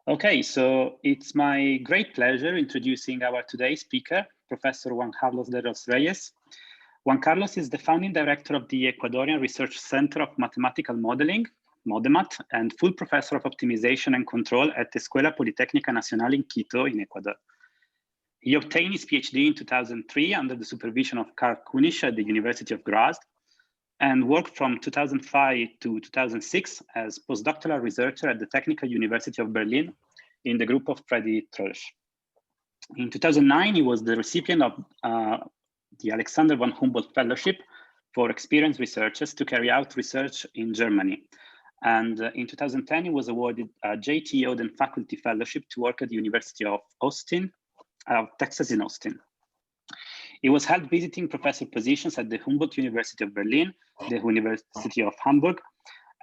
Okay, so it's my great pleasure introducing our today's speaker, Professor Juan Carlos de los Reyes. Juan Carlos is the founding director of the Ecuadorian Research Center of Mathematical Modeling, MODEMAT, and full professor of optimization and control at the Escuela Politécnica Nacional in Quito in Ecuador. He obtained his PhD in 2003 under the supervision of Karl Kunisch at the University of Graz, and worked from 2005 to 2006 as postdoctoral researcher at the Technical University of Berlin in the group of Freddy Troelsch. In 2009, he was the recipient of the Alexander von Humboldt Fellowship for experienced researchers to carry out research in Germany. And in 2010, he was awarded a J.T. Oden Faculty Fellowship to work at the University of Texas in Austin. He was held visiting professor positions at the Humboldt University of Berlin, the University of Hamburg,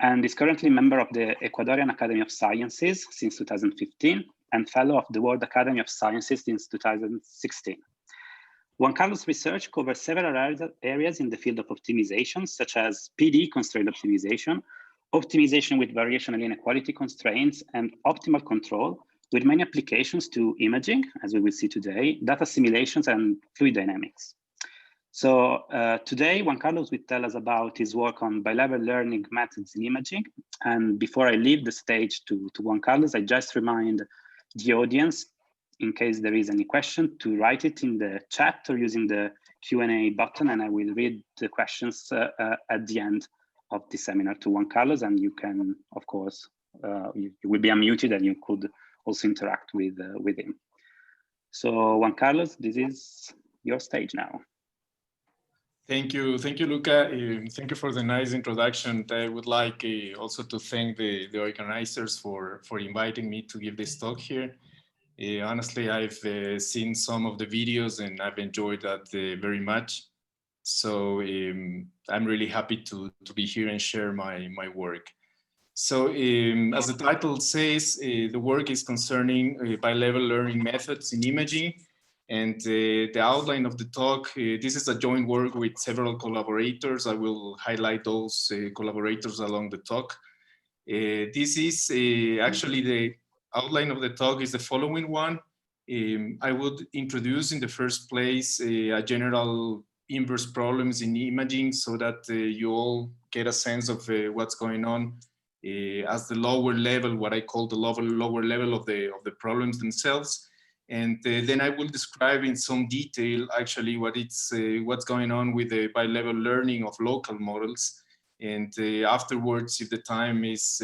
and is currently member of the Ecuadorian Academy of Sciences since 2015 and fellow of the World Academy of Sciences since 2016. Juan Carlos' research covers several areas in the field of optimization, such as PD constraint optimization, optimization with variational inequality constraints, and optimal control, with many applications to imaging, as we will see today, data simulations, and fluid dynamics. So today, Juan Carlos will tell us about his work on bilevel learning methods in imaging. And before I leave the stage to Juan Carlos, I just remind the audience, in case there is any question, to write it in the chat or using the Q&A button, and I will read the questions at the end of the seminar to Juan Carlos, and you can, of course, you will be unmuted and you could also interact with him. So Juan Carlos, this is your stage now. Thank you, Luca. Thank you for the nice introduction. I would like also to thank the organizers for inviting me to give this talk here. Honestly, I've seen some of the videos and I've enjoyed that very much. So I'm really happy to be here and share my work. So as the title says, the work is concerning bilevel learning methods in imaging. And the outline of the talk, this is a joint work with several collaborators. I will highlight those collaborators along the talk. This is actually the outline of the talk is the following one. I would introduce in the first place a general inverse problems in imaging so that you all get a sense of what's going on as the lower level, what I call the lower level of the problems themselves. And then I will describe in some detail actually what's going on with the bilevel learning of local models. And afterwards, if the time is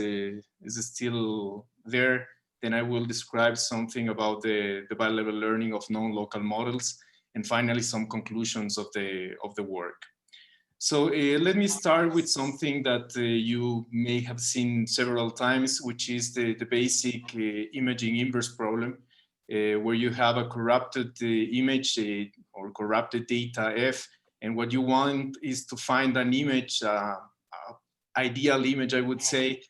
still there, then I will describe something about the bilevel learning of non-local models, and finally some conclusions of the work. So let me start with something that you may have seen several times, which is the basic imaging inverse problem, where you have a corrupted image or corrupted data F, and what you want is to find an image, ideal image, I would say,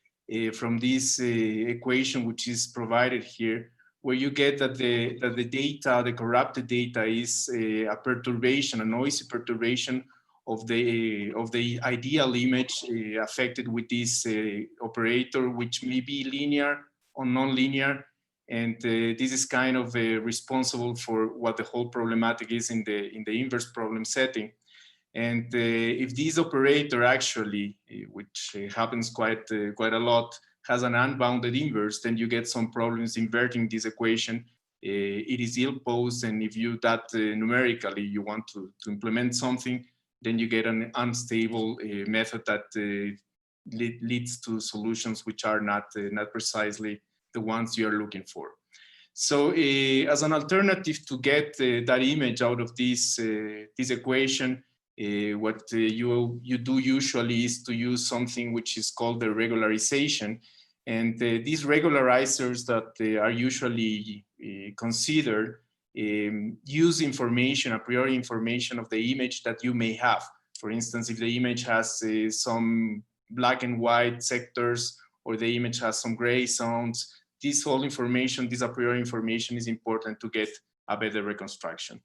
from this equation which is provided here, where you get that the data, the corrupted data, is a perturbation, a noisy perturbation of the ideal image affected with this operator, which may be linear or non-linear. And this is kind of responsible for what the whole problematic is in the inverse problem setting. And if this operator actually, which happens quite a lot, has an unbounded inverse, then you get some problems inverting this equation. It is ill-posed, and if you that numerically, you want to implement something, then you get an unstable method that leads to solutions which are not precisely the ones you are looking for. So as an alternative to get that image out of this equation, what you do usually is to use something which is called the regularization. And these regularizers that are usually considered use information, a priori information of the image that you may have. For instance, if the image has some black and white sectors, or the image has some gray zones, this whole information, this a priori information, is important to get a better reconstruction.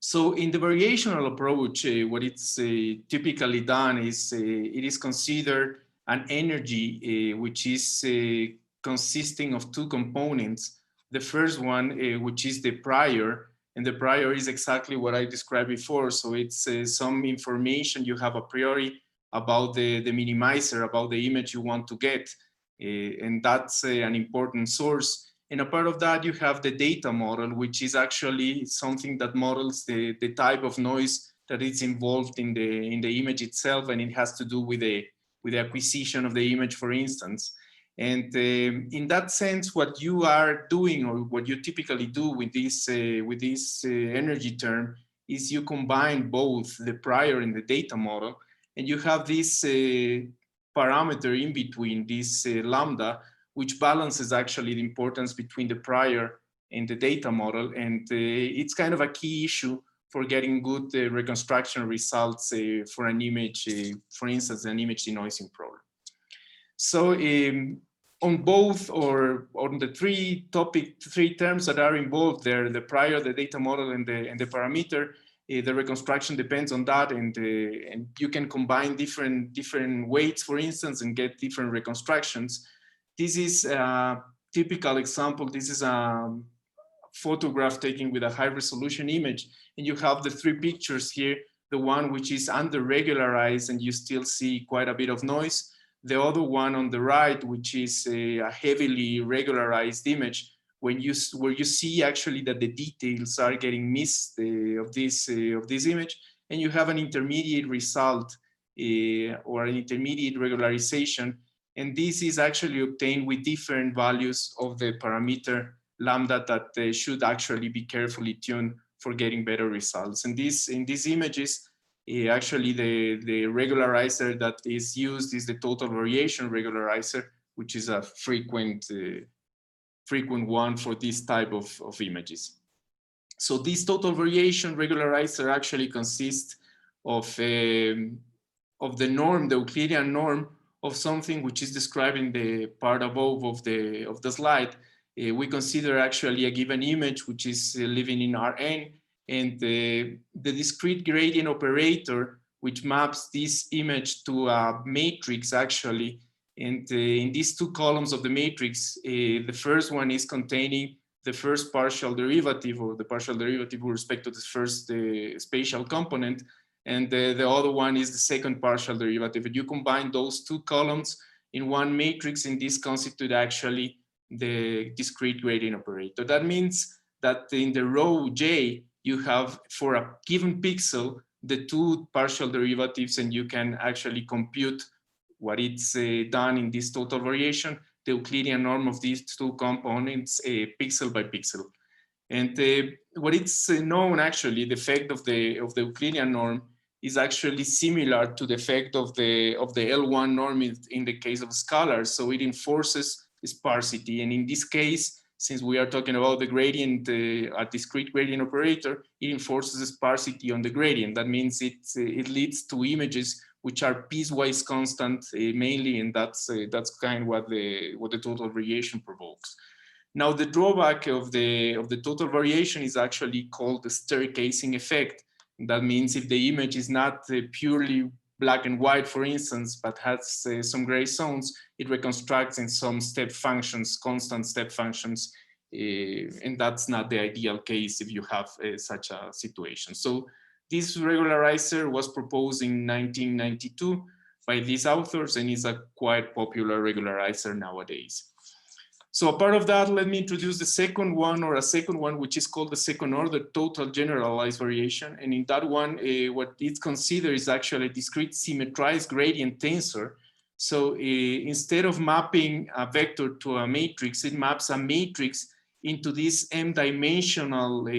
So in the variational approach, what it's typically done is it is considered an energy which is consisting of two components. The first one, which is the prior, and the prior is exactly what I described before. So it's some information you have a priori about the minimizer, about the image you want to get. And that's an important source. And a part of that, you have the data model, which is actually something that models the type of noise that is involved in the image itself, and it has to do with the acquisition of the image, for instance. And in that sense, what you are doing, or what you typically do with this energy term, is you combine both the prior and the data model, and you have this parameter in between, this lambda, which balances actually the importance between the prior and the data model. And it's kind of a key issue for getting good reconstruction results for an image, for instance, an image denoising problem. So on both, or on the three terms that are involved there, the prior, the data model, and the parameter, the reconstruction depends on that, and you can combine different weights, for instance, and get different reconstructions. This is a typical example. This is a photograph taken with a high resolution image, and you have the three pictures here, the one which is under regularized and you still see quite a bit of noise, the other one on the right, which is a heavily regularized image, where you see actually that the details are getting missed of this image, and you have an intermediate result or an intermediate regularization, and this is actually obtained with different values of the parameter lambda that should actually be carefully tuned for getting better results. And in these images, actually the regularizer that is used is the total variation regularizer, which is a frequent one for this type of images. So this total variation regularizer actually consists of the norm, the Euclidean norm, of something which is described in the part above of the slide. We consider actually a given image which is living in Rn, and the discrete gradient operator which maps this image to a matrix actually. And in these two columns of the matrix, the first one is containing the first partial derivative, or the partial derivative with respect to the first spatial component, and the other one is the second partial derivative. And you combine those two columns in one matrix, and this constitutes actually the discrete gradient operator. That means that in the row J, you have, for a given pixel, the two partial derivatives, and you can actually compute what it's done in this total variation, the Euclidean norm of these two components, pixel by pixel. And what it's known, actually, the effect of the Euclidean norm is actually similar to the effect of the L1 norm in the case of scalars. So it enforces sparsity. And in this case, since we are talking about the gradient, a discrete gradient operator, it enforces sparsity on the gradient. That means it leads to images which are piecewise constant mainly, and that's kind of what the total variation provokes. Now, the drawback of the total variation is actually called the staircasing effect. That means if the image is not purely black and white, for instance, but has some gray zones, it reconstructs in some step functions, constant step functions, and that's not the ideal case if you have such a situation. So this regularizer was proposed in 1992 by these authors, and is a quite popular regularizer nowadays. So a part of that, let me introduce the second one, which is called the second order total generalized variation. And in that one, what it's considered is actually a discrete symmetrized gradient tensor. So instead of mapping a vector to a matrix, it maps a matrix into this m-dimensional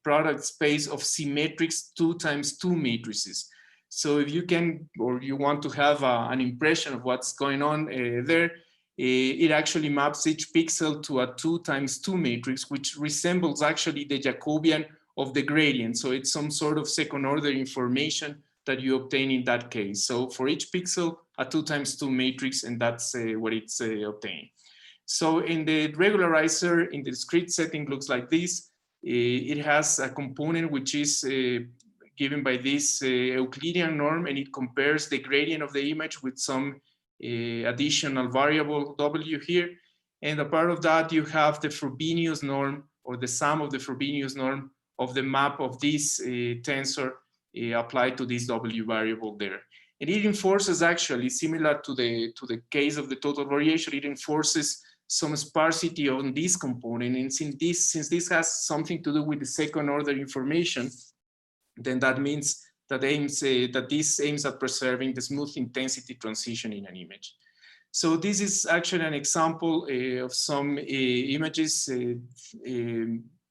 product space of symmetrics 2x2 matrices. So if you can, or you want to have an impression of what's going on there, it actually maps each pixel to a 2x2 matrix, which resembles actually the Jacobian of the gradient. So it's some sort of second order information that you obtain in that case. So for each pixel, a 2x2 matrix, and that's what it's obtained. So in the regularizer, in the discrete setting, looks like this. It has a component which is given by this Euclidean norm, and it compares the gradient of the image with some additional variable W here. And a part of that, you have the Frobenius norm, or the sum of the Frobenius norm of the map of this tensor applied to this W variable there. And it enforces, actually, similar to the case of the total variation, it enforces some sparsity on this component. And since this has something to do with the second order information, then that means that this aims at preserving the smooth intensity transition in an image. So this is actually an example of some images.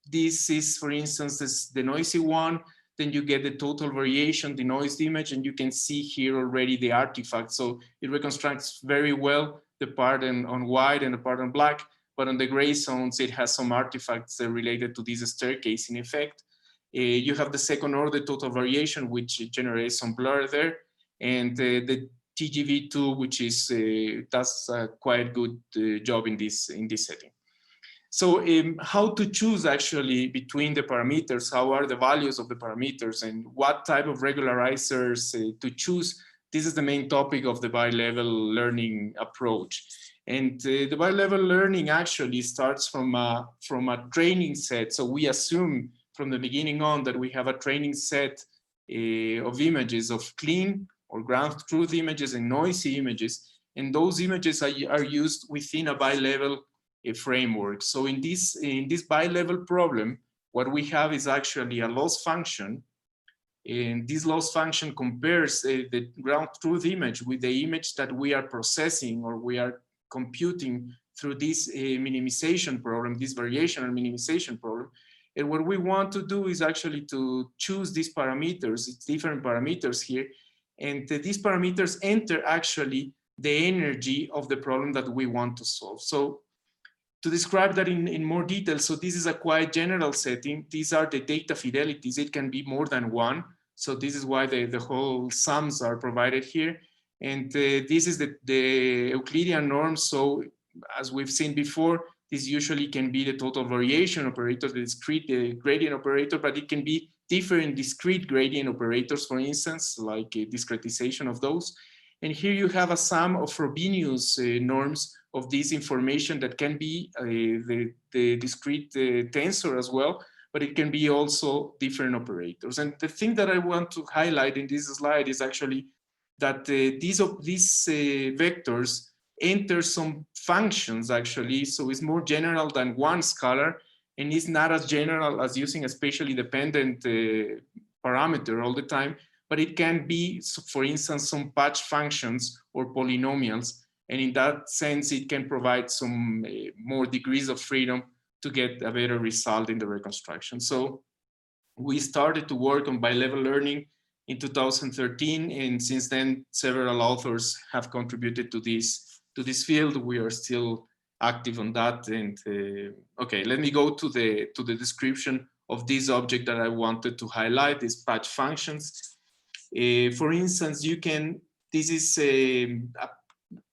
This is, for instance, the noisy one. Then you get the total variation, the noised image, and you can see here already the artifact. So it reconstructs very well the part on white and the part on black, but on the gray zones, it has some artifacts related to this staircase in effect. You have the second order total variation, which generates some blur there, and the TGV2, which is does a quite good job in this setting. So how to choose actually between the parameters, how are the values of the parameters, and what type of regularizers to choose? This is the main topic of the bi-level learning approach. And the bi-level learning actually starts from a training set. So we assume from the beginning on that we have a training set of images, of clean or ground truth images and noisy images. And those images are used within a bi-level framework. So in this bi-level problem, what we have is actually a loss function. And this loss function compares the ground truth image with the image that we are processing or we are computing through this minimization problem, this variational minimization problem. And what we want to do is actually to choose these parameters, it's different parameters here, and these parameters enter actually the energy of the problem that we want to solve. So to describe that in more detail, so this is a quite general setting. These are the data fidelities. It can be more than one. So this is why the whole sums are provided here. And this is the Euclidean norm. So as we've seen before, this usually can be the total variation operator, the discrete gradient operator, but it can be different discrete gradient operators, for instance, like discretization of those. And here you have a sum of Frobenius norms of this information that can be the discrete tensor as well, but it can be also different operators. And the thing that I want to highlight in this slide is actually that these vectors enter some functions actually, so it's more general than one scalar, and it's not as general as using a spatially dependent parameter all the time, but it can be, for instance, some patch functions or polynomials, and in that sense, it can provide some more degrees of freedom to get a better result in the reconstruction. So we started to work on bi-level learning in 2013, and since then, several authors have contributed to this field. We are still active on that. And okay, let me go to the description of this object that I wanted to highlight, these patch functions. For instance, this is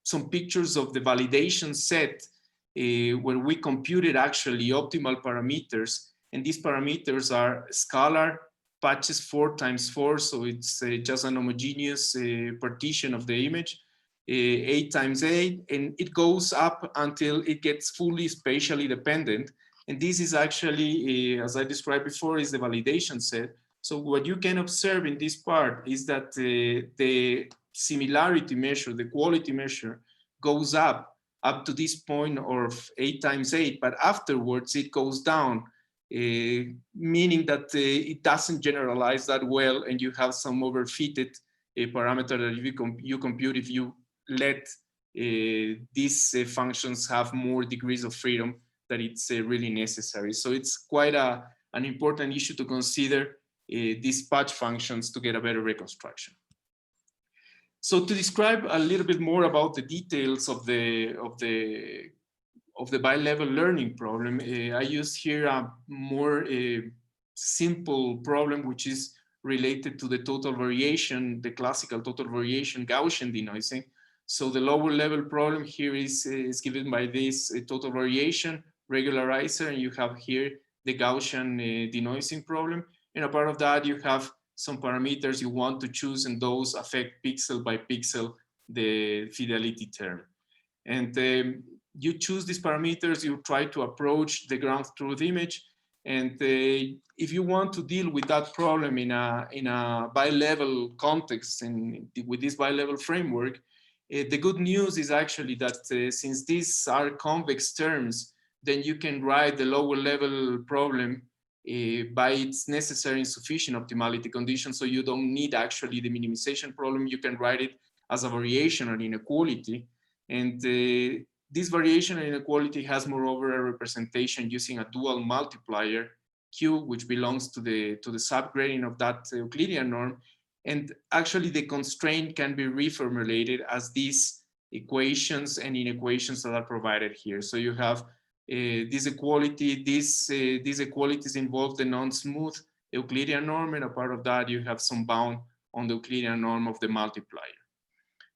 some pictures of the validation set where we computed actually optimal parameters. And these parameters are scalar patches 4 times 4. So it's just an homogeneous partition of the image, 8 times 8. And it goes up until it gets fully spatially dependent. And this is actually, as I described before, is the validation set. So what you can observe in this part is that the similarity measure, the quality measure, goes up to this point of 8 times 8, but afterwards it goes down, meaning that it doesn't generalize that well, and you have some overfitted parameter that you compute if you let these functions have more degrees of freedom that it's really necessary. So it's quite an important issue to consider these patch functions to get a better reconstruction. So to describe a little bit more about the details of the bi-level learning problem, I use here a more simple problem, which is related to the total variation, the classical total variation Gaussian denoising. So the lower level problem here is given by this total variation regularizer, and you have here the Gaussian denoising problem. And a part of that, you have some parameters you want to choose, and those affect pixel by pixel the fidelity term. And you choose these parameters, you try to approach the ground truth image. And if you want to deal with that problem in a bi-level context and with this bi-level framework, the good news is actually that since these are convex terms, then you can write the lower level problem by its necessary and sufficient optimality condition. So you don't need actually the minimization problem. You can write it as a variational inequality. And this variational inequality has moreover a representation using a dual multiplier Q, which belongs to the subgradient of that Euclidean norm. And actually the constraint can be reformulated as these equations and inequations that are provided here. So you have this equality, these equalities involve the non-smooth Euclidean norm, and a part of that you have some bound on the Euclidean norm of the multiplier.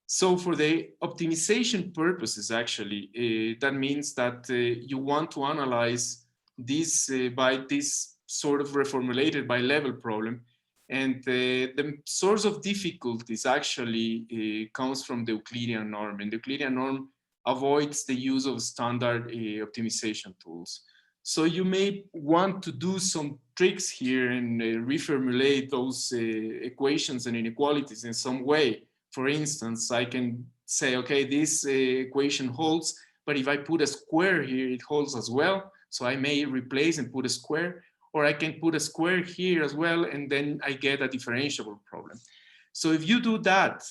So for the optimization purposes, actually, that means that you want to analyze this by this sort of reformulated bi-level problem. And the source of difficulties actually comes from the Euclidean norm. And the Euclidean norm avoids the use of standard optimization tools. So you may want to do some tricks here and reformulate those equations and inequalities in some way. For instance, I can say, okay, this equation holds, but if I put a square here, it holds as well. So I may replace and put a square, or I can put a square here as well, and then I get a differentiable problem. So if you do that,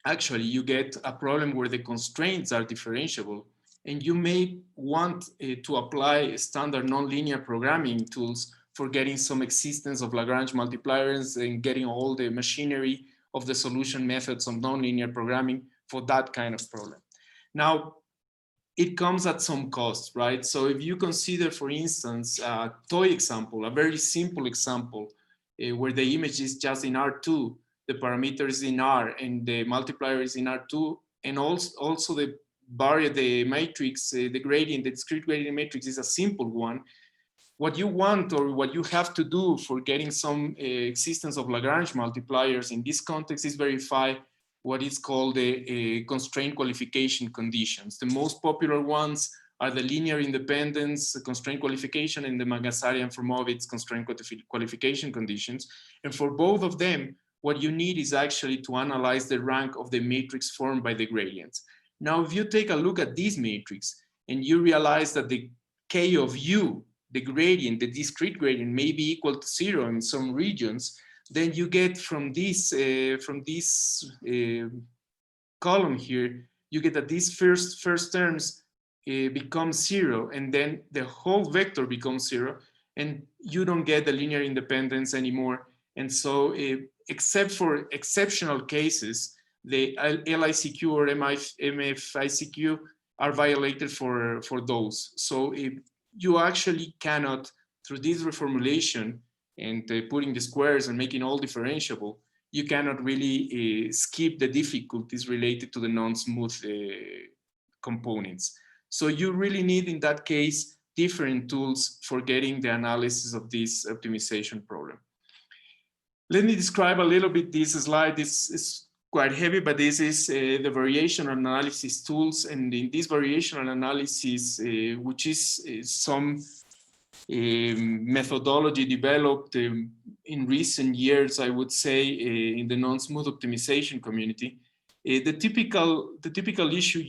actually you get a problem where the constraints are differentiable, and you may want to apply standard nonlinear programming tools for getting some existence of Lagrange multipliers and getting all the machinery of the solution methods of nonlinear programming for that kind of problem. Now, it comes at some cost, right? So if you consider, for instance, a toy example, a very simple example, where the image is just in R2, the parameter is in R, and the multiplier is in R2, and also the matrix, the gradient, the discrete gradient matrix is a simple one. What you want, or what you have to do for getting some existence of Lagrange multipliers in this context, is verify what is called the constraint qualification conditions. The most popular ones are the linear independence constraint qualification and the Mangasarian-Formovitz constraint qualification conditions. And for both of them, what you need is actually to analyze the rank of the matrix formed by the gradients. Now, if you take a look at this matrix and you realize that the K of U, the gradient, the discrete gradient, may be equal to 0 in some regions, then you get from this column here, you get that these first terms become 0, and then the whole vector becomes 0, and you don't get the linear independence anymore. And so except for exceptional cases, the LICQ or MFICQ are violated for those. So you actually cannot, through this reformulation and putting the squares and making all differentiable, you cannot really skip the difficulties related to the non-smooth components. So you really need, in that case, different tools for getting the analysis of this optimization problem. Let me describe a little bit this slide. This is quite heavy, but this is the variational analysis tools. And in this variational analysis, which is some methodology developed in recent years, I would say, in the non-smooth optimization community, the typical issue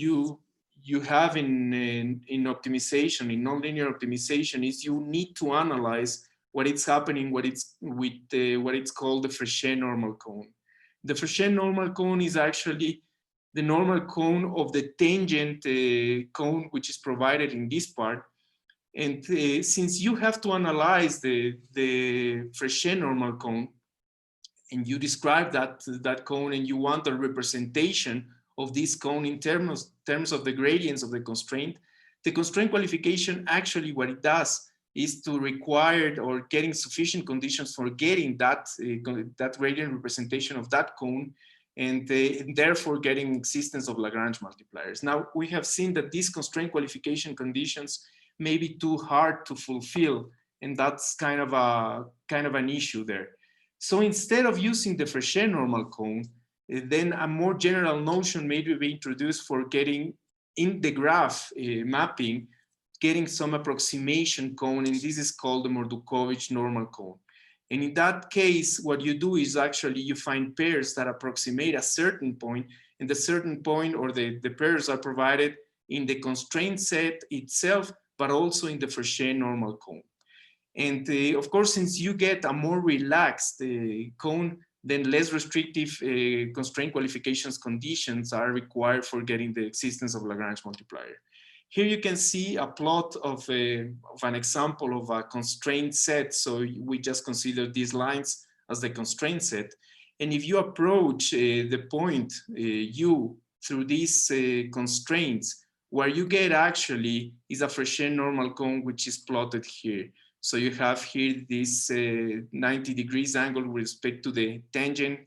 you have in optimization, in nonlinear optimization, is you need to analyze what is happening with what it's called the Frechet normal cone. The Frechet normal cone is actually the normal cone of the tangent cone, which is provided in this part. And since you have to analyze the Frechet normal cone, and you describe that cone, and you want a representation of this cone in terms of the gradients of the constraint, the constraint qualification, actually what it does is to require or getting sufficient conditions for getting that gradient representation of that cone, and therefore getting existence of Lagrange multipliers. Now, we have seen that these constraint qualification conditions may be too hard to fulfill, and that's kind of an issue there. So instead of using the Frechet normal cone, then a more general notion may be introduced for getting in the graph mapping, getting some approximation cone, and this is called the Mordukhovich normal cone. And in that case, what you do is actually you find pairs that approximate a certain point, and the certain point or the pairs are provided in the constraint set itself, but also in the Frechet normal cone. And of course, since you get a more relaxed cone, then less restrictive constraint qualifications conditions are required for getting the existence of Lagrange multiplier. Here you can see a plot of an example of a constraint set. So we just consider these lines as the constraint set. And if you approach the point U through these constraints, where you get actually is a Frechet normal cone, which is plotted here. So you have here this 90 degrees angle with respect to the tangent.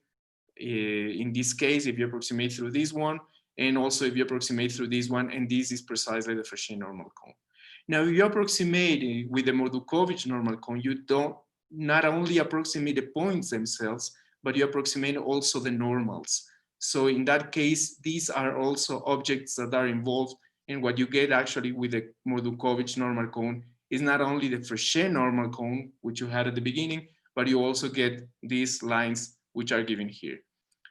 In this case, if you approximate through this one, and also if you approximate through this one, and this is precisely the Frechet normal cone. Now, if you approximate with the Mordukhovich normal cone, you don't not only approximate the points themselves, but you approximate also the normals. So in that case, these are also objects that are involved, and what you get actually with the Mordukhovich normal cone is not only the Frechet normal cone, which you had at the beginning, but you also get these lines which are given here.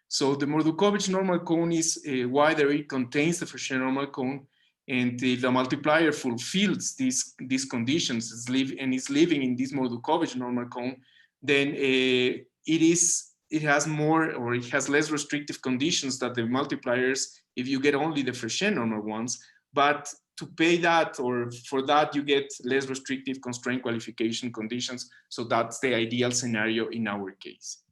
So the Mordukhovich normal cone is wider, it contains the Frechet normal cone, and if the multiplier fulfills these conditions and is living in this Mordukhovich normal cone, then it has more, or it has less restrictive conditions than the multipliers if you get only the Frechet normal ones. But to pay that, or for that, you get less restrictive constraint qualification conditions. So that's the ideal scenario in our case.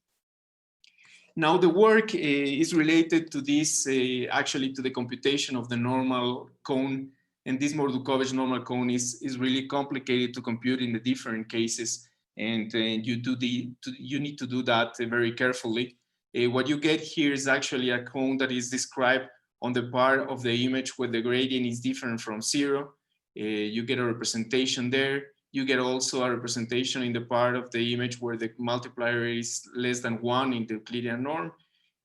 Now the work is related to this, actually to the computation of the normal cone. And this Mordukhovich normal cone is really complicated to compute in the different cases. And you need to do that very carefully. What you get here is actually a cone that is described on the part of the image where the gradient is different from 0. You get a representation there. You get also a representation in the part of the image where the multiplier is less than 1 in the Euclidean norm.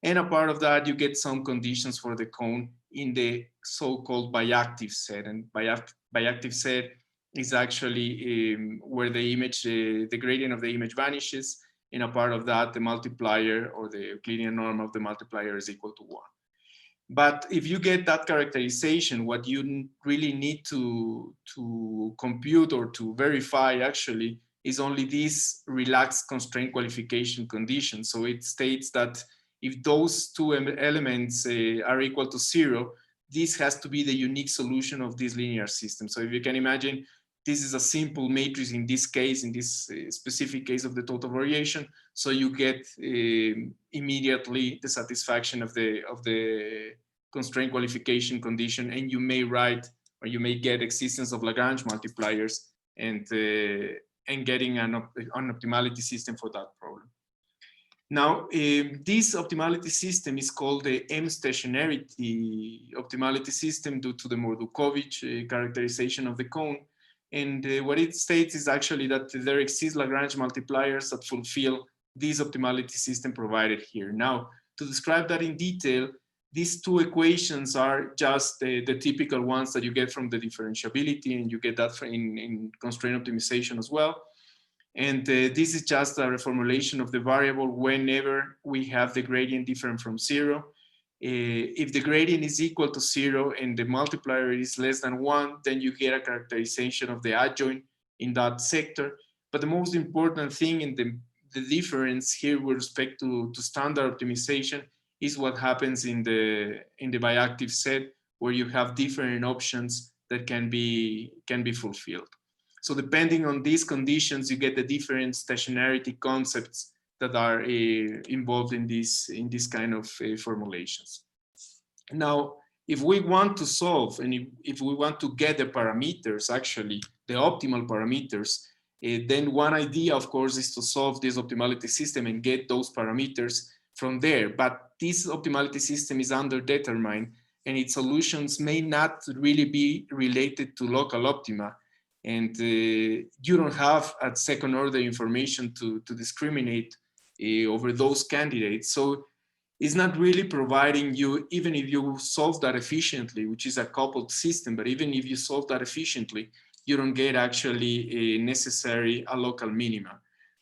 And a part of that, you get some conditions for the cone in the so-called bijactive set. And bijactive set is actually where the image, the gradient of the image vanishes. In a part of that, the multiplier or the Euclidean norm of the multiplier is equal to 1. But if you get that characterization, what you really need to compute or to verify actually is only this relaxed constraint qualification condition. So it states that if those two elements are equal to 0, this has to be the unique solution of this linear system. So if you can imagine, this is a simple matrix in this case, in this specific case of the total variation. So you get immediately the satisfaction of the constraint qualification condition, and you may write, or you may get existence of Lagrange multipliers and getting an optimality system for that problem. Now, this optimality system is called the M-stationarity optimality system due to the Mordukhovich characterization of the cone. And what it states is actually that there exist Lagrange multipliers that fulfill this optimality system provided here. Now, to describe that in detail, these two equations are just the typical ones that you get from the differentiability, and you get that in constraint optimization as well. And this is just a reformulation of the variable whenever we have the gradient different from 0. If the gradient is equal to 0 and the multiplier is less than 1, then you get a characterization of the adjoint in that sector. But the most important thing in the difference here with respect to standard optimization is what happens in the bijactive set, where you have different options that can be fulfilled. So depending on these conditions, you get the different stationarity concepts that are involved in this kind of formulations. Now, if we want to solve, and if we want to get the parameters, actually, the optimal parameters, then one idea, of course, is to solve this optimality system and get those parameters from there. But this optimality system is underdetermined, and its solutions may not really be related to local optima. And you don't have a second order information to discriminate over those candidates. So is not really providing you, even if you solve that efficiently, which is a coupled system, but even if you solve that efficiently, you don't get actually a local minima.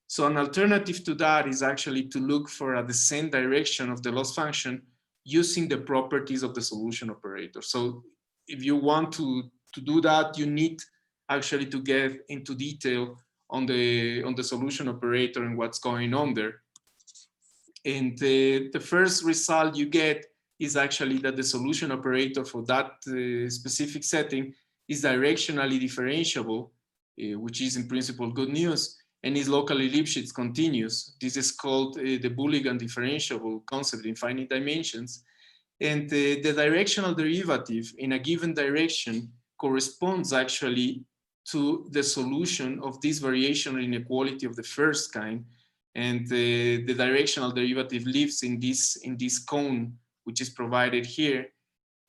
So an alternative to that is actually to look for a descent direction of the loss function using the properties of the solution operator. So if you want to do that, you need actually to get into detail on the solution operator and what's going on there. And the first result you get is actually that the solution operator for that specific setting is directionally differentiable, which is in principle good news, and is locally Lipschitz continuous. This is called the Boolean differentiable concept in finite dimensions. And the directional derivative in a given direction corresponds actually to the solution of this variational inequality of the first kind. And the directional derivative lives in this cone, which is provided here.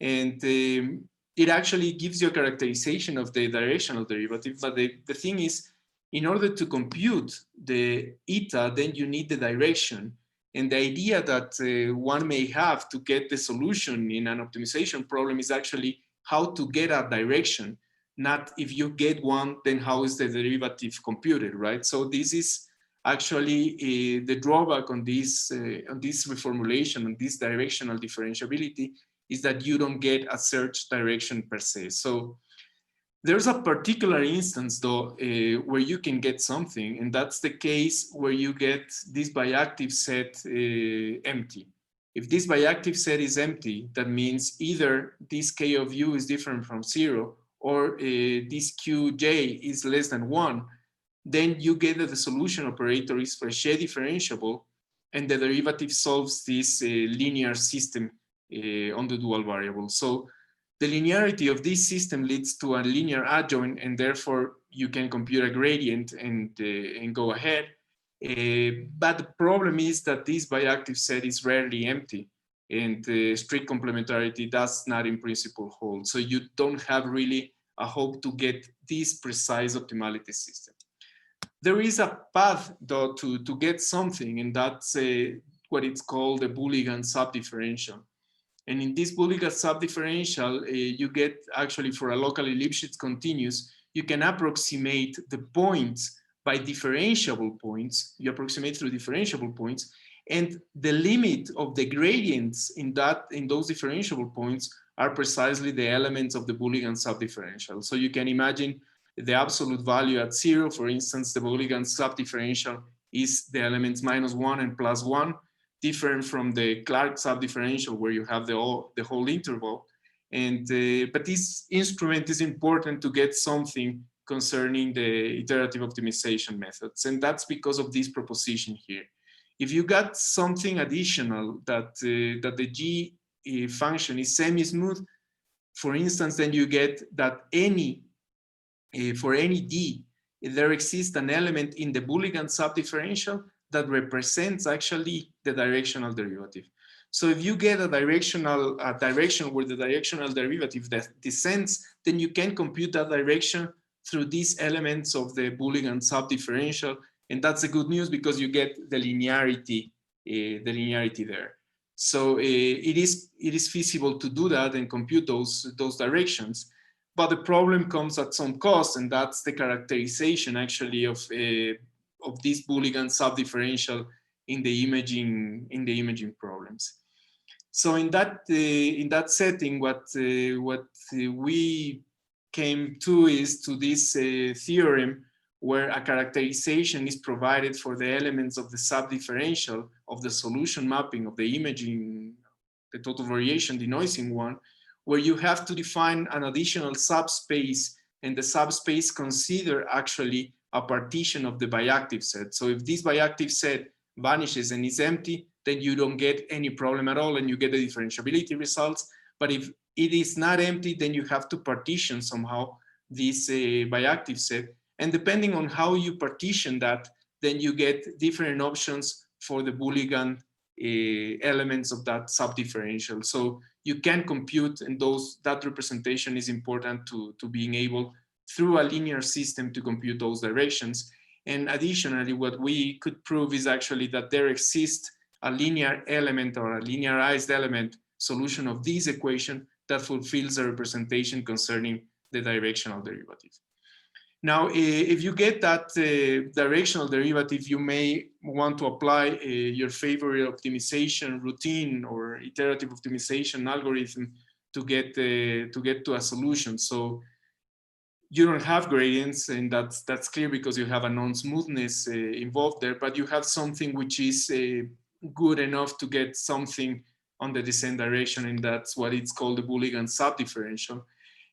And it actually gives you a characterization of the directional derivative. But the thing is, in order to compute the eta, then you need the direction. And the idea that one may have to get the solution in an optimization problem is actually how to get a direction, not if you get one, then how is the derivative computed, right? So this is actually the drawback on this reformulation, on this directional differentiability, is that you don't get a search direction per se. So there's a particular instance though where you can get something, and that's the case where you get this bijective set empty. If this bijective set is empty, that means either this k of u is different from 0 or this qj is less than 1, then you get that the solution operator is Frechet differentiable, and the derivative solves this linear system on the dual variable. So the linearity of this system leads to a linear adjoint, and therefore you can compute a gradient and go ahead. But the problem is that this bijective set is rarely empty, and strict complementarity does not in principle hold. So you don't have really a hope to get this precise optimality system. There is a path though to get something, and that's what it's called the Boolean Subdifferential. And in this Boolean Subdifferential, you get actually for a locally Lipschitz continuous, you can approximate the points by differentiable points. You approximate through differentiable points, and the limit of the gradients in those differentiable points are precisely the elements of the Boolean Subdifferential. So you can imagine the absolute value at 0, for instance, the Boolean Subdifferential is the elements -1 and +1, different from the Clark subdifferential where you have the whole interval. And but this instrument is important to get something concerning the iterative optimization methods, and that's because of this proposition here. If you got something additional that the G function is semi-smooth, for instance, then you get that for any D, there exists an element in the Boolean subdifferential that represents actually the directional derivative. So if you get a direction where the directional derivative that descends, then you can compute that direction through these elements of the Boolean subdifferential, and that's the good news because you get the linearity there. So it is feasible to do that and compute those directions. But the problem comes at some cost, and that's the characterization actually of this Boolean subdifferential in the imaging problems. So in that setting, what we came to is to this theorem where a characterization is provided for the elements of the subdifferential of the solution mapping of the imaging, the total variation denoising one, where you have to define an additional subspace, and the subspace consider actually a partition of the bijective set. So if this bijective set vanishes and is empty, then you don't get any problem at all and you get the differentiability results. But if it is not empty, then you have to partition somehow this bijective set. And depending on how you partition that, then you get different options for the Boolean elements of that subdifferential. So you can compute, and that representation is important to being able through a linear system to compute those directions. And additionally, what we could prove is actually that there exists a linear element or a linearized element solution of this equation that fulfills the representation concerning the directional derivative. Now, if you get that directional derivative, you may want to apply your favorite optimization routine or iterative optimization algorithm to get to a solution. So you don't have gradients, and that's clear because you have a non-smoothness involved there, but you have something which is good enough to get something on the descent direction, and that's what it's called the Boolean Subdifferential.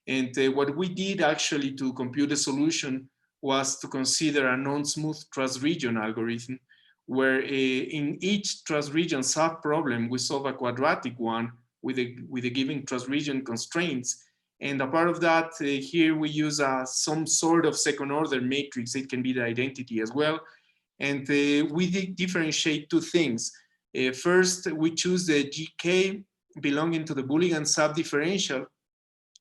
And what we did actually to compute the solution was to consider a non-smooth transregion algorithm, where in each transregion subproblem, we solve a quadratic one with a given transregion constraints. And a part of that, here we use some sort of second order matrix. It can be the identity as well. And we differentiate two things. First, we choose the GK belonging to the Boolean subdifferential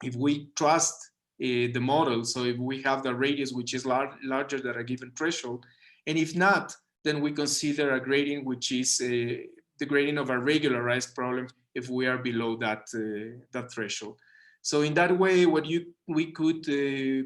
if we trust the model. So if we have the radius which is larger than a given threshold, and if not, then we consider a gradient which is the gradient of a regularized problem if we are below that threshold. So in that way, what we could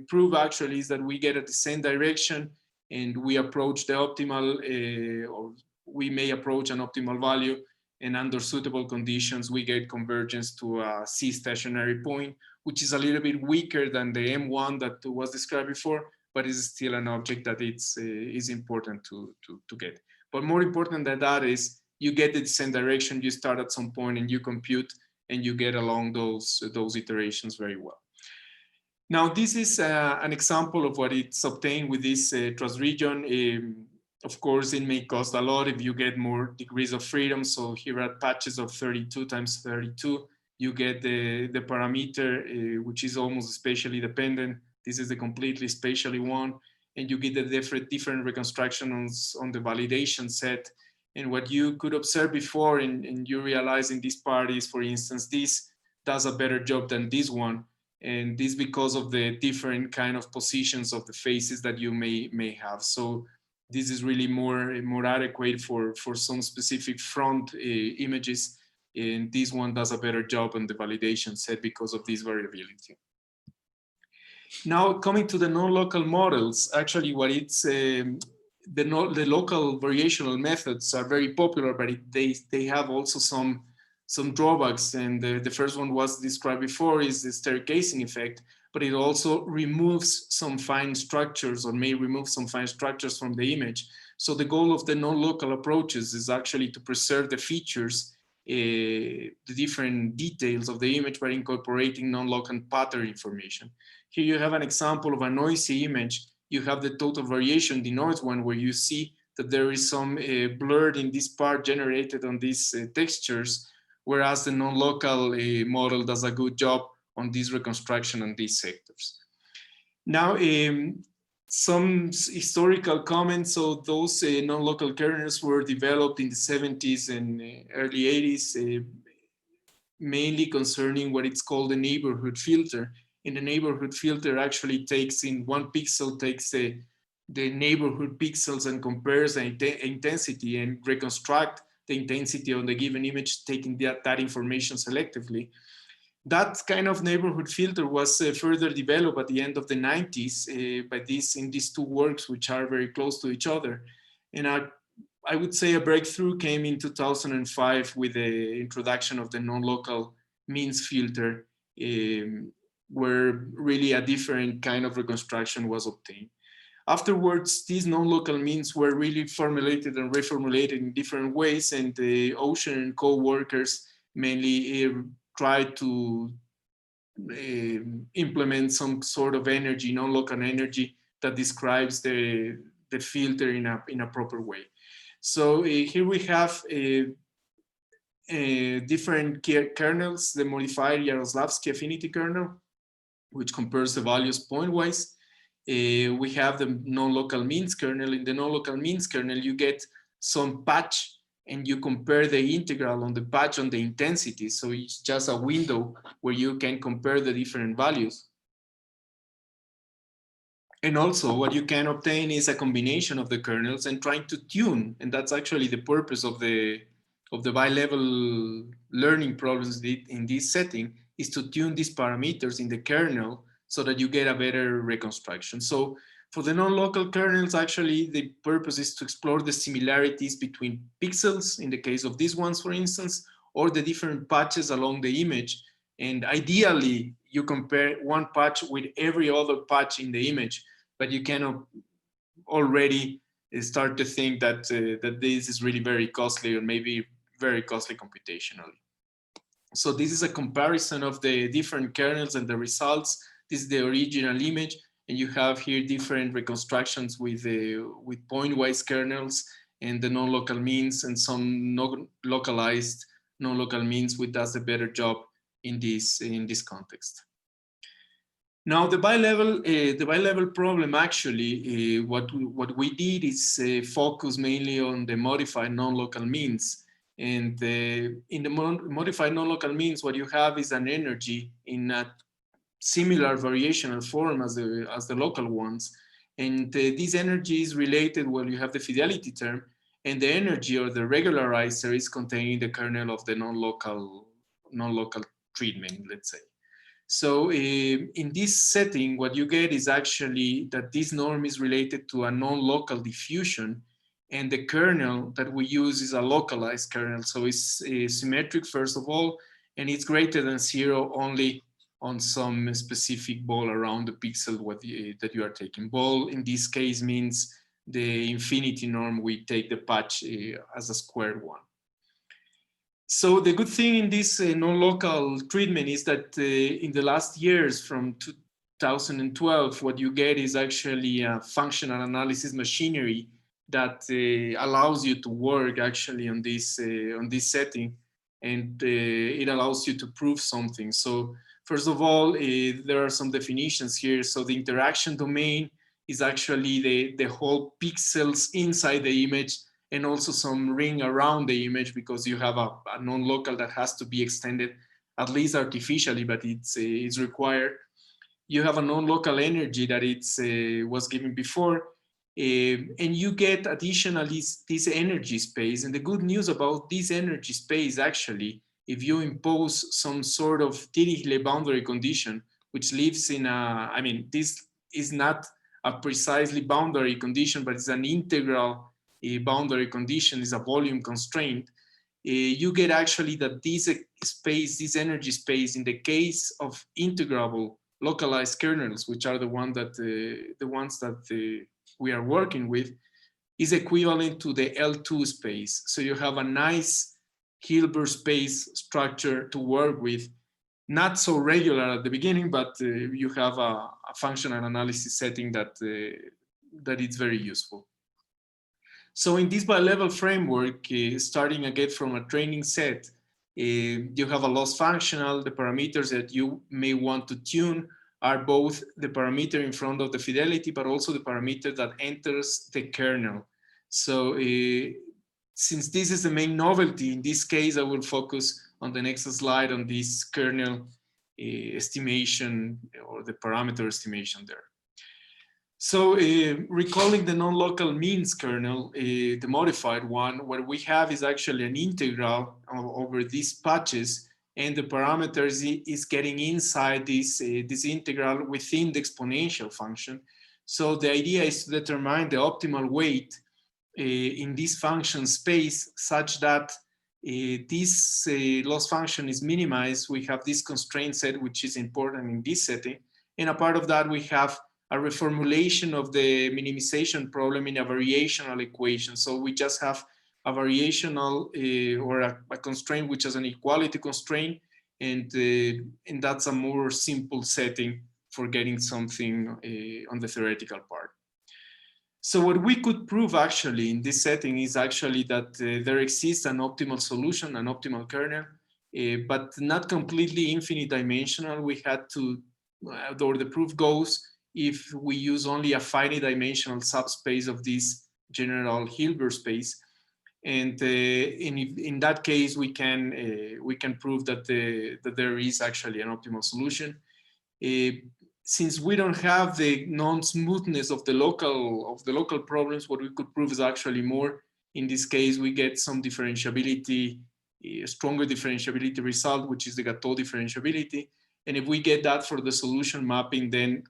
prove actually is that we get a descent direction, and we approach the optimal, or we may approach an optimal value, and under suitable conditions, we get convergence to a C stationary point, which is a little bit weaker than the M1 that was described before, but is still an object that is important to get. But more important than that is you get the descent direction, you start at some point and you compute, and you get along those iterations very well. Now, this is an example of what it's obtained with this transregion. Of course, it may cost a lot if you get more degrees of freedom. So here are patches of 32 times 32. You get the parameter, which is almost spatially dependent. This is the completely spatially one. And you get the different reconstructions on the validation set. And what you could observe before, and you realize in this part is, for instance, this does a better job than this one. And this because of the different kind of positions of the faces that you may have. So this is really more adequate for some specific front images. And this one does a better job on the validation set because of this variability. Now, coming to the non-local models, actually what it's, the local variational methods are very popular, but they have also some drawbacks. And the first one was described before is the staircasing effect, but it also removes some fine structures, or may remove some fine structures from the image. So the goal of the non-local approaches is actually to preserve the features, the different details of the image by incorporating non-local pattern information. Here you have an example of a noisy image. You have the total variation, the noise one, where you see that there is some blur in this part generated on these textures, whereas the non-local model does a good job on this reconstruction on these sectors. Now, some historical comments. So those non-local kernels were developed in the 70s and early 80s, mainly concerning what it's called the neighborhood filter. And the neighborhood filter actually takes in one pixel, takes the neighborhood pixels and compares the intensity and reconstruct the intensity on the given image, taking that information selectively. That kind of neighborhood filter was further developed at the end of the 90s in these two works, which are very close to each other. And I would say a breakthrough came in 2005 with the introduction of the non-local means filter, where really a different kind of reconstruction was obtained. Afterwards, these non-local means were really formulated and reformulated in different ways, and the Ocean and co-workers mainly tried to implement some sort of energy, non-local energy, that describes the filter in a proper way. So here we have different kernels, the modified Yaroslavsky affinity kernel, which compares the values pointwise. We have the non-local means kernel. In the non-local means kernel, you get some patch and you compare the integral on the patch on the intensity. So it's just a window where you can compare the different values. And also what you can obtain is a combination of the kernels and trying to tune. And that's actually the purpose of the of the bi-level learning problems in this setting is to tune these parameters in the kernel so that you get a better reconstruction. So for the non-local kernels, actually, the purpose is to explore the similarities between pixels, in the case of these ones, for instance, or the different patches along the image. And ideally, you compare one patch with every other patch in the image, but you cannot already start to think that, that this is really very costly or maybe very costly computationally. So this is a comparison of the different kernels and the results. This is the original image, and you have here different reconstructions with point-wise kernels and the non-local means and some localized non-local means, which does a better job in this context. Now the bi-level problem actually, what we did is focus mainly on the modified non-local means. And in the modified non-local means, what you have is an energy in a similar variational form as the local ones. And this energy is related, well, you have the fidelity term, and the energy or the regularizer is contained in the kernel of the non-local treatment, let's say. So in this setting, what you get is actually that this norm is related to a non-local diffusion, and the kernel that we use is a localized kernel. So it's symmetric, first of all, and it's greater than 0 only on some specific ball around the pixel that you are taking. Ball in this case means the infinity norm. We take the patch as a squared one. So the good thing in this non-local treatment is that in the last years, from 2012, what you get is actually a functional analysis machinery that allows you to work actually on this setting, and it allows you to prove something. So first of all, there are some definitions here. So the interaction domain is actually the whole pixels inside the image, and also some ring around the image, because you have a non-local that has to be extended, at least artificially, but it's required. You have a non-local energy that was given before, and you get additionally this energy space. And the good news about this energy space, actually, if you impose some sort of Dirichlet boundary condition, which lives in a, I mean, this is not a precisely boundary condition, but it's an integral boundary condition, is a volume constraint, you get actually that this space, this energy space, in the case of integrable localized kernels, which are the ones that we are working with, is equivalent to the L2 space. So you have a nice Hilbert space structure to work with, not so regular at the beginning, but you have a functional analysis setting that is very useful. So in this bi-level framework, starting again from a training set, you have a loss functional. The parameters that you may want to tune are both the parameter in front of the fidelity, but also the parameter that enters the kernel. So since this is the main novelty, in this case, I will focus on the next slide on this kernel estimation, or the parameter estimation there. So recalling the non-local means kernel, the modified one, what we have is actually an integral over these patches, and the parameters is getting inside this integral within the exponential function. So the idea is to determine the optimal weight in this function space such that this loss function is minimized. We have this constraint set, which is important in this setting. And a part of that, we have a reformulation of the minimization problem in a variational equation. So we just have a variational or a constraint which is an equality constraint, and that's a more simple setting for getting something on the theoretical part. So what we could prove actually in this setting is actually that there exists an optimal solution, an optimal kernel, but not completely infinite dimensional. We had to, or the proof goes, if we use only a finite dimensional subspace of this general Hilbert space, and in that case we can prove that that there is actually an optimal solution. Since we don't have the non-smoothness of the local problems, what we could prove is actually more In this case, we get some differentiability, a stronger differentiability result, which is the Gateau differentiability. And if we get that for the solution mapping, then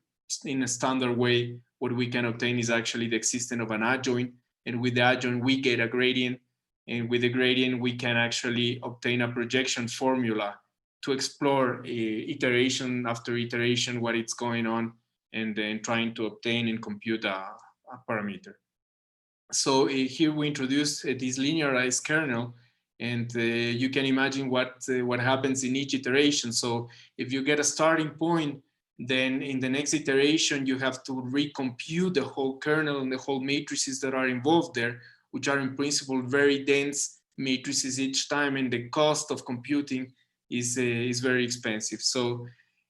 in a standard way, what we can obtain is actually the existence of an adjoint. And with the adjoint, we get a gradient. And with the gradient, we can actually obtain a projection formula to explore iteration after iteration what it's going on, and then trying to obtain and compute a parameter. So here we introduce this linearized kernel, and you can imagine what happens in each iteration. So if you get a starting point, then in the next iteration, you have to recompute the whole kernel and the whole matrices that are involved there, which are in principle very dense matrices each time, and the cost of computing is very expensive. So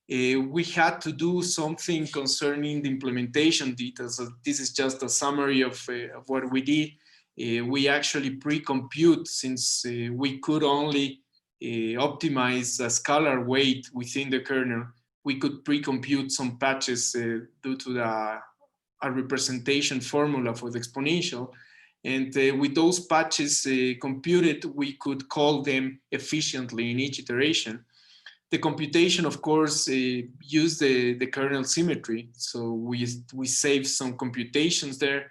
we had to do something concerning the implementation details. So this is just a summary of what we did. We actually pre-compute, since we could only optimize a scalar weight within the kernel. We could pre-compute some patches due to a representation formula for the exponential. And with those patches computed, we could call them efficiently in each iteration. The computation, of course, used the kernel symmetry. So we saved some computations there.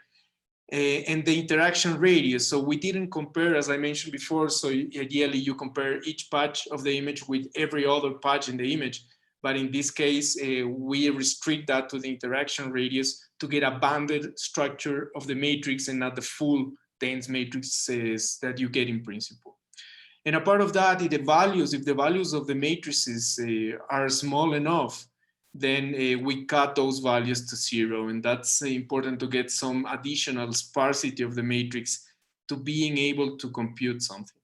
And the interaction radius. So we didn't compare, as I mentioned before, so ideally you compare each patch of the image with every other patch in the image. But in this case, we restrict that to the interaction radius to get a banded structure of the matrix and not the full dense matrices that you get in principle. And a part of that, if the values of the matrices are small enough, then we cut those values to 0. And that's important to get some additional sparsity of the matrix to being able to compute something.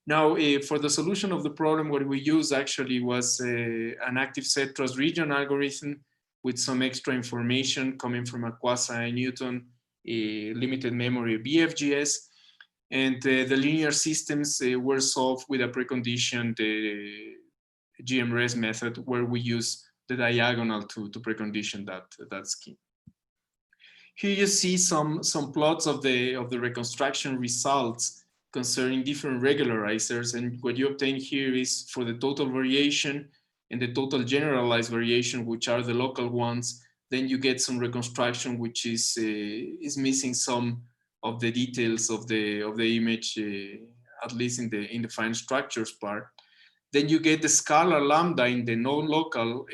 Now, for the solution of the problem, what we used actually was an active set trust region algorithm with some extra information coming from a quasi-Newton limited memory BFGS. And the linear systems were solved with a preconditioned GMRS method, where we use the diagonal to precondition that scheme. Here you see some plots of the reconstruction results concerning different regularizers, and what you obtain here is for the total variation and the total generalized variation, which are the local ones. Then you get some reconstruction which is missing some of the details of the image, at least in the fine structures part. Then you get the scalar lambda in the non-local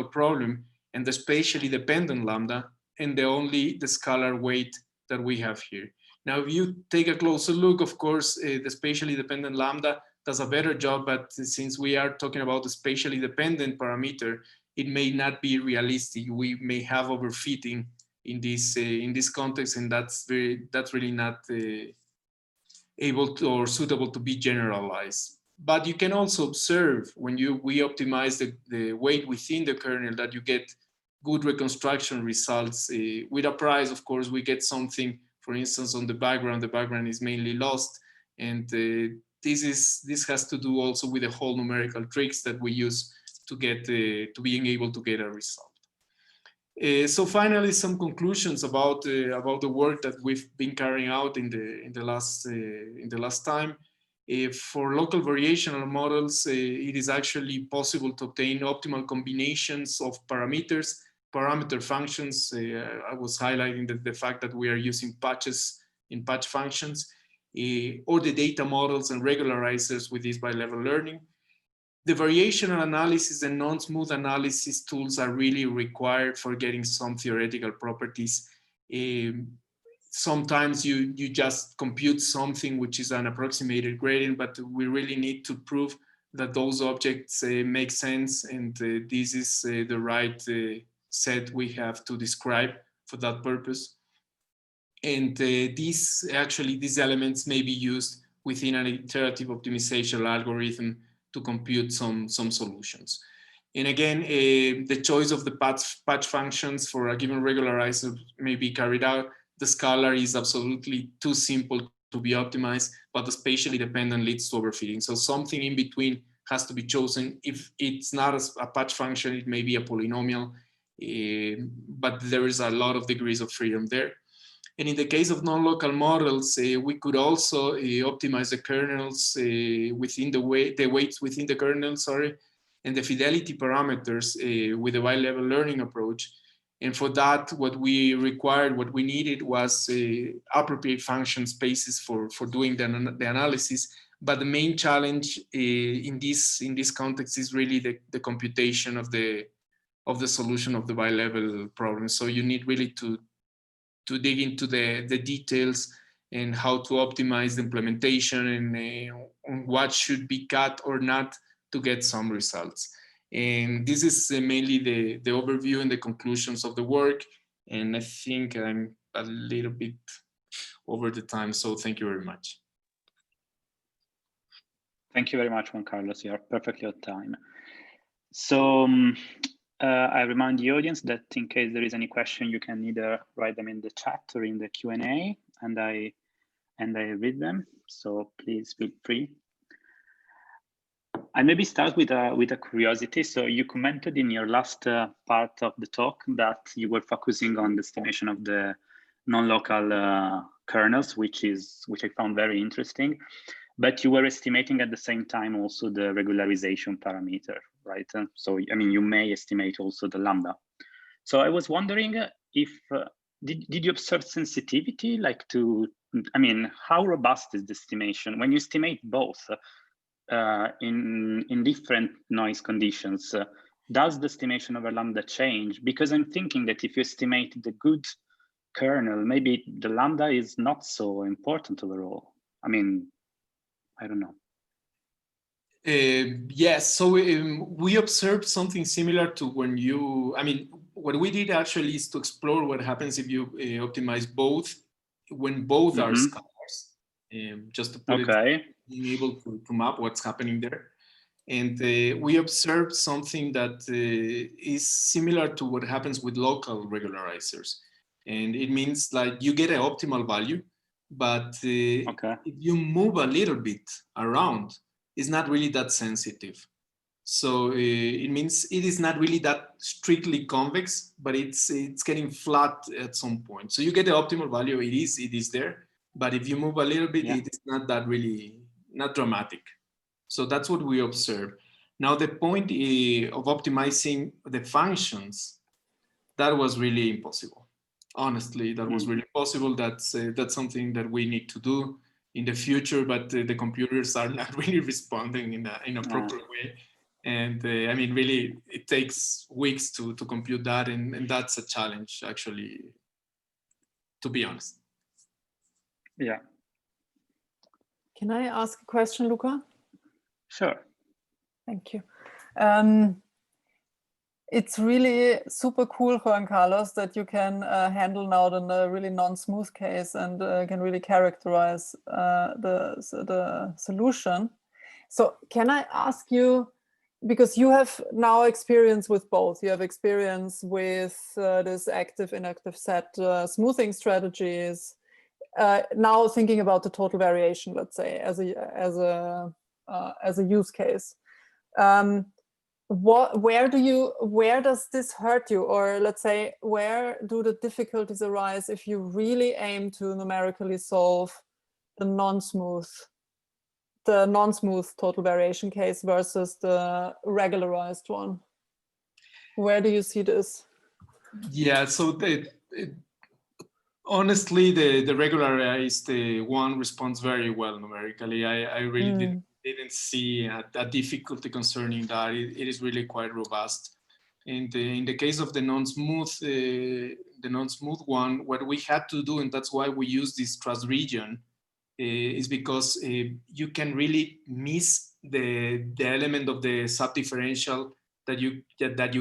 problem, and the spatially dependent lambda, and the scalar weight that we have here. Now, if you take a closer look, of course, the spatially dependent lambda does a better job, but since we are talking about the spatially dependent parameter, it may not be realistic. We may have overfitting in this context, and that's really not able to or suitable to be generalized. But you can also observe when we optimize the weight within the kernel that you get good reconstruction results. With a price, of course, we get something, for instance, on the background is mainly lost. And this has to do also with the whole numerical tricks that we use to get to being able to get a result. So finally, some conclusions about the work that we've been carrying out in the last time. For local variational models, it is actually possible to obtain optimal combinations of parameter functions. I was highlighting the fact that we are using patches in patch functions, or the data models and regularizers with this bi-level learning. The variational analysis and non-smooth analysis tools are really required for getting some theoretical properties. Sometimes you just compute something which is an approximated gradient, but we really need to prove that those objects make sense, and this is the right set we have to describe for that purpose. And these elements may be used within an iterative optimization algorithm to compute some solutions. And again, the choice of the patch functions for a given regularizer may be carried out. The scalar is absolutely too simple to be optimized, but the spatially dependent leads to overfitting. So something in between has to be chosen. If it's not a patch function, it may be a polynomial, but there is a lot of degrees of freedom there. And in the case of non-local models, we could also optimize the kernels within the weights within the kernel, and the fidelity parameters with the Ylevel learning approach. And for that, what we needed was appropriate function spaces for doing the analysis. But the main challenge in this context is really the computation of the solution of the Ylevel problem. So you need really to dig into the details and how to optimize the implementation and on what should be cut or not to get some results. And this is mainly the overview and the conclusions of the work. And I think I'm a little bit over the time, so thank you very much. Thank you very much, Juan Carlos. You are perfectly on time. So I remind the audience that in case there is any question, you can either write them in the chat or in the Q&A, and I read them. So please feel free. I maybe start with a curiosity. So you commented in your last part of the talk that you were focusing on the estimation of the non-local kernels, which I found very interesting. But you were estimating at the same time also the regularization parameter, right? So I mean, you may estimate also the lambda. So I was wondering if did you observe sensitivity, like I mean, how robust is the estimation when you estimate both? In different noise conditions, does the estimation over lambda change? Because I'm thinking that if you estimate the good kernel, maybe the lambda is not so important overall. I mean, I don't know. Yes, so we observed something similar to when what we did actually is to explore what happens if you optimize both, when both are scalars, just to put it, being able to map what's happening there. And we observed something that is similar to what happens with local regularizers. And it means like you get an optimal value, but if you move a little bit around, it's not really that sensitive. So it means it is not really that strictly convex, but it's getting flat at some point. So you get the optimal value, it is there. But if you move a little bit, it is not that really, not dramatic. So that's what we observe. Now the point of optimizing the functions, that was really impossible. Honestly, that was really possible. That's something that we need to do in the future, but the computers are not really responding in a proper way. And I mean, really, it takes weeks to compute that, and that's a challenge, actually, to be honest. Yeah. Can I ask a question, Luca? Sure. Thank you. It's really super cool, Juan Carlos, that you can handle now the really non-smooth case and can really characterize the solution. So can I ask you, because you have now experience with both, you have experience with this active inactive set smoothing strategies. Now thinking about the total variation, let's say, as a use case, where does this hurt you, or let's say, where do the difficulties arise if you really aim to numerically solve the non-smooth total variation case versus the regularized one? Where do you see this? Yeah, so honestly, the regularized one responds very well numerically. I really didn't see a difficulty concerning that. It is really quite robust. And in the case of the non-smooth one, what we had to do, and that's why we use this trust region, is because you can really miss the element of the subdifferential that you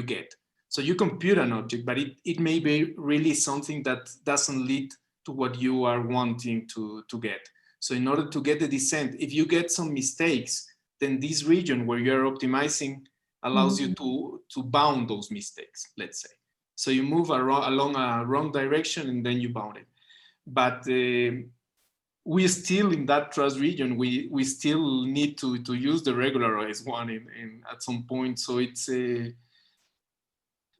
get. So you compute an object, but it may be really something that doesn't lead to what you are wanting to get. So in order to get the descent, if you get some mistakes, then this region where you're optimizing allows you to bound those mistakes, let's say. So you move along a wrong direction and then you bound it. But we still, in that trust region, we still need to use the regularized one at some point. So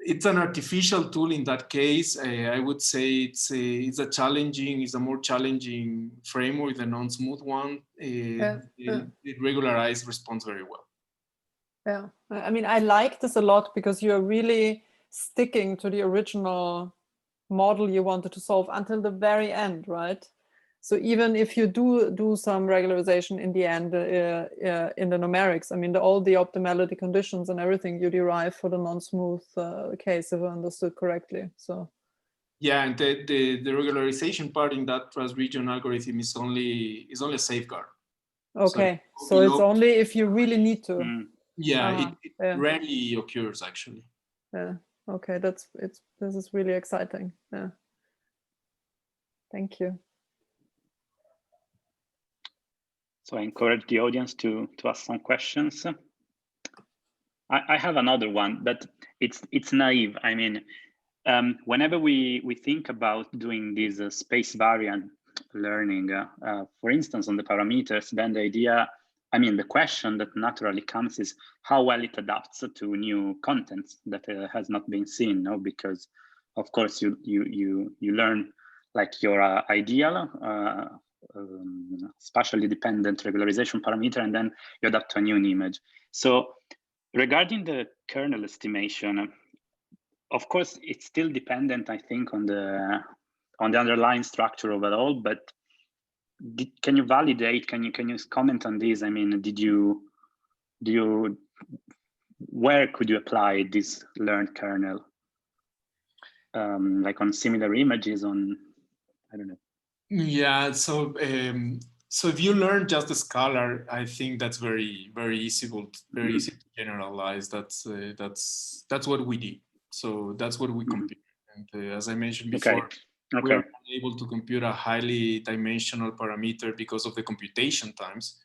it's an artificial tool in that case. I would say it's a more challenging framework, the non-smooth one. It regularized response very well. Yeah, I mean, I like this a lot because you're really sticking to the original model you wanted to solve until the very end, right? So even if you do some regularization in the end in the numerics, I mean, all the optimality conditions and everything you derive for the non-smooth case, if I understood correctly. So yeah, and the regularization part in that transregion algorithm is only a safeguard. Okay, so it's only if you really need to. Yeah, it rarely occurs actually. Yeah. Okay, this is really exciting. Yeah. Thank you. So I encourage the audience to ask some questions. I have another one, but it's naive. I mean, whenever we think about doing this space variant learning, for instance, on the parameters, then the idea, I mean, the question that naturally comes is how well it adapts to new contents that has not been seen, no? Because of course you learn like your ideal spatially dependent regularization parameter, and then you adapt to a new image. So regarding the kernel estimation, of course, it's still dependent, I think, on the underlying structure overall. But can you validate? Can you comment on this? I mean, where could you apply this learned kernel? Like on similar images, on, I don't know. Yeah. So if you learn just the scalar, I think that's very easy to generalize. That's what we did. So that's what we compute. And as I mentioned before, we are able to compute a highly dimensional parameter because of the computation times.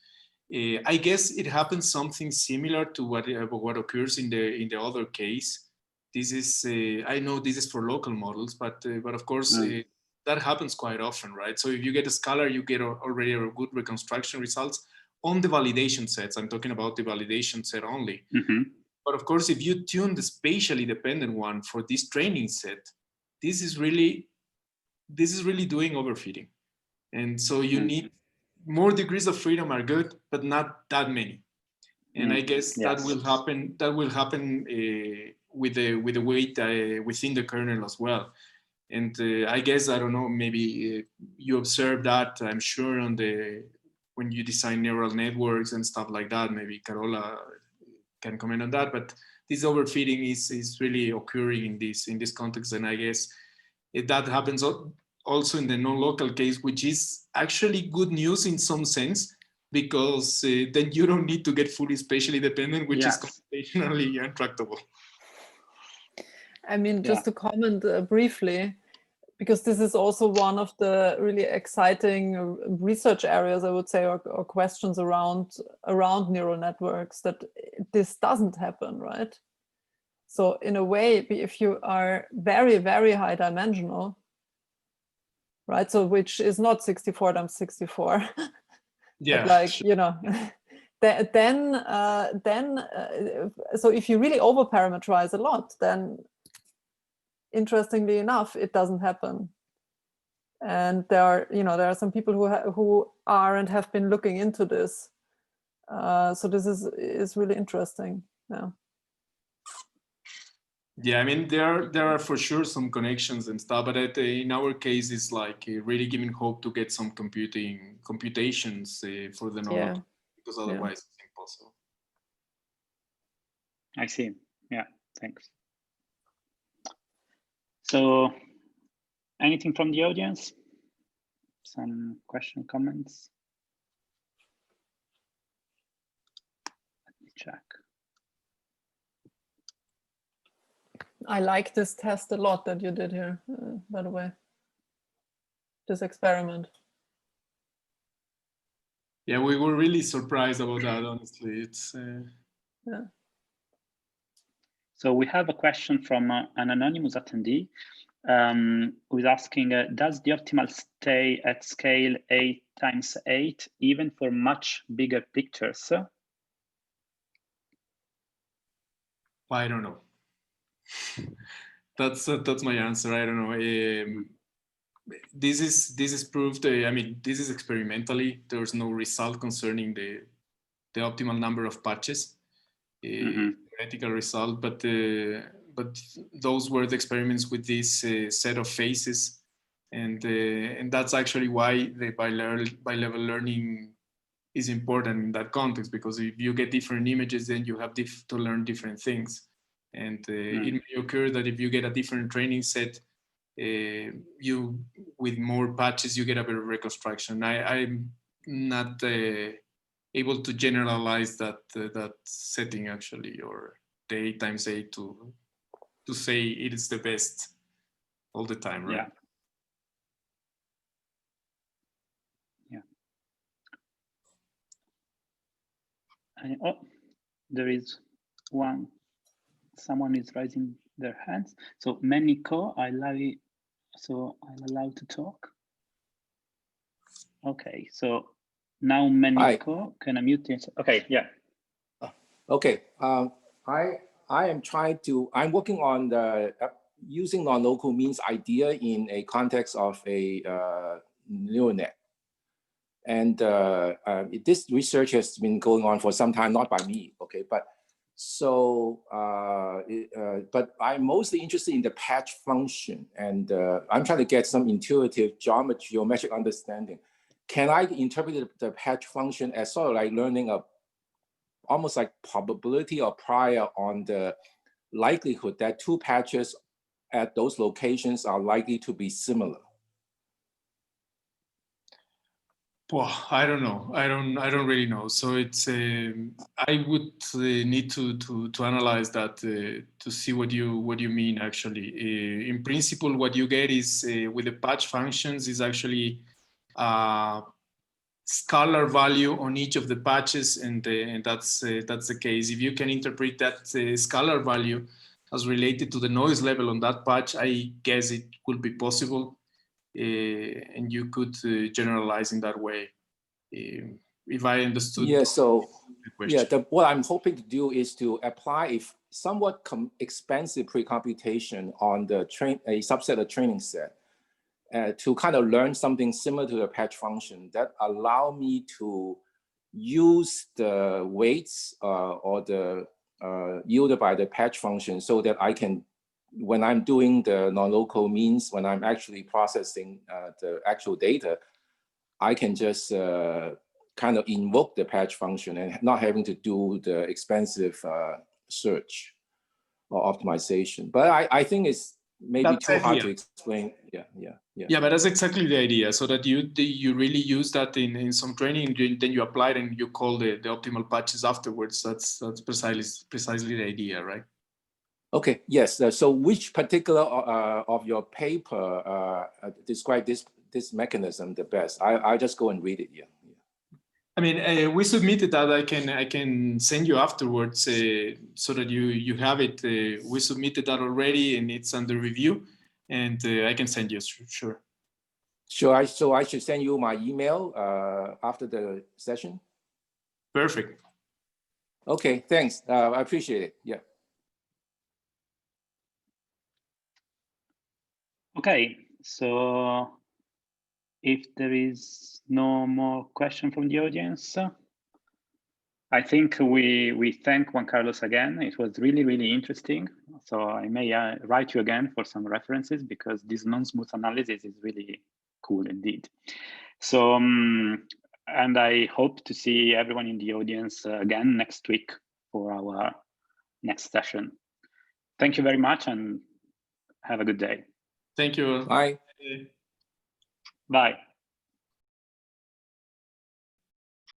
I guess it happens something similar to what occurs in the other case. This is I know this is for local models, but of course that happens quite often, right? So if you get a scalar, you get already a good reconstruction results on the validation sets. I'm talking about the validation set only. But of course, if you tune the spatially dependent one for this training set, this is really doing overfitting. And so you need more degrees of freedom are good, but not that many. And I guess that will happen with the weight within the kernel as well. And I guess, I don't know, maybe you observe that, I'm sure, when you design neural networks and stuff like that. Maybe Carola can comment on that, but this overfitting is really occurring in this context. And I guess that happens also in the non-local case, which is actually good news in some sense, because then you don't need to get fully spatially dependent, which is computationally intractable. I mean, just to comment briefly, because this is also one of the really exciting research areas, I would say, or questions around neural networks, that this doesn't happen, right? So in a way, if you are very, very high dimensional, right? So which is not 64 times 64. Yeah. But like, you know, then so if you really over-parameterize a lot, then interestingly enough, it doesn't happen. And there are some people who are and have been looking into this. So this is really interesting. Yeah. Yeah, I mean, there are for sure some connections and stuff, but in our case, it's like really giving hope to get some computations for the knowledge, because otherwise it's impossible. I see. Yeah, thanks. So, anything from the audience? Some question, comments? Let me check. I like this test a lot that you did here, by the way, this experiment. Yeah, we were really surprised about that, honestly. It's yeah. So we have a question from an anonymous attendee who is asking, does the optimal stay at scale 8 × 8 even for much bigger pictures? I don't know. That's my answer. I don't know. This is proved. I mean, this is experimentally. There's no result concerning the optimal number of patches. Theoretical result, but those were the experiments with this set of phases, and that's actually why the bi-level learning is important in that context, because if you get different images, then you have to learn different things, and it may occur that if you get a different training set, you with more patches you get a better reconstruction. I'm not able to generalize that setting actually, or the 8 times 8 to say it is the best all the time, right? Yeah. Oh, there is one. Someone is raising their hands. So Meniko, so I'm allowed to talk. Okay, so now Meniko, can I mute you? Okay, yeah. Okay, I am I'm working on the using non-local means idea in a context of a neural net. And this research has been going on for some time, not by me, okay, but so, but I'm mostly interested in the patch function, and I'm trying to get some intuitive geometric understanding. Can I interpret the patch function as sort of like learning almost like probability or prior on the likelihood that 2 patches at those locations are likely to be similar? Well, I don't know. I don't really know. So it's I would need to analyze that to see what you mean actually. In principle, what you get is with the patch functions is actually scalar value on each of the patches, and that's the case. If you can interpret that scalar value as related to the noise level on that patch, I guess it could be possible. And you could generalize in that way, if I understood. Yeah, so yeah, what I'm hoping to do is to apply a somewhat expensive pre-computation on a subset of training set to kind of learn something similar to the patch function that allow me to use the weights or the yielded by the patch function, so that I can, when I'm doing the non-local means, when I'm actually processing the actual data, I can just kind of invoke the patch function and not having to do the expensive search or optimization. But I think it's maybe too hard to explain. Yeah, but that's exactly the idea. So that you really use that in some training, then you apply it and you call the optimal patches afterwards. That's precisely the idea, right? Okay, yes. So which particular of your paper describe this mechanism the best? I'll just go and read it. Yeah. I mean, we submitted that. I can send you afterwards so that you have it. We submitted that already, and it's under review, and I can send you. Sure. Sure. So I should send you my email after the session. Perfect. Okay. Thanks. I appreciate it. Yeah. Okay. So if there is no more question from the audience, I think we thank Juan Carlos again. It was really, really interesting. So I may write you again for some references, because this non-smooth analysis is really cool indeed. So, and I hope to see everyone in the audience again next week for our next session. Thank you very much and have a good day. Thank you. Bye. Bye.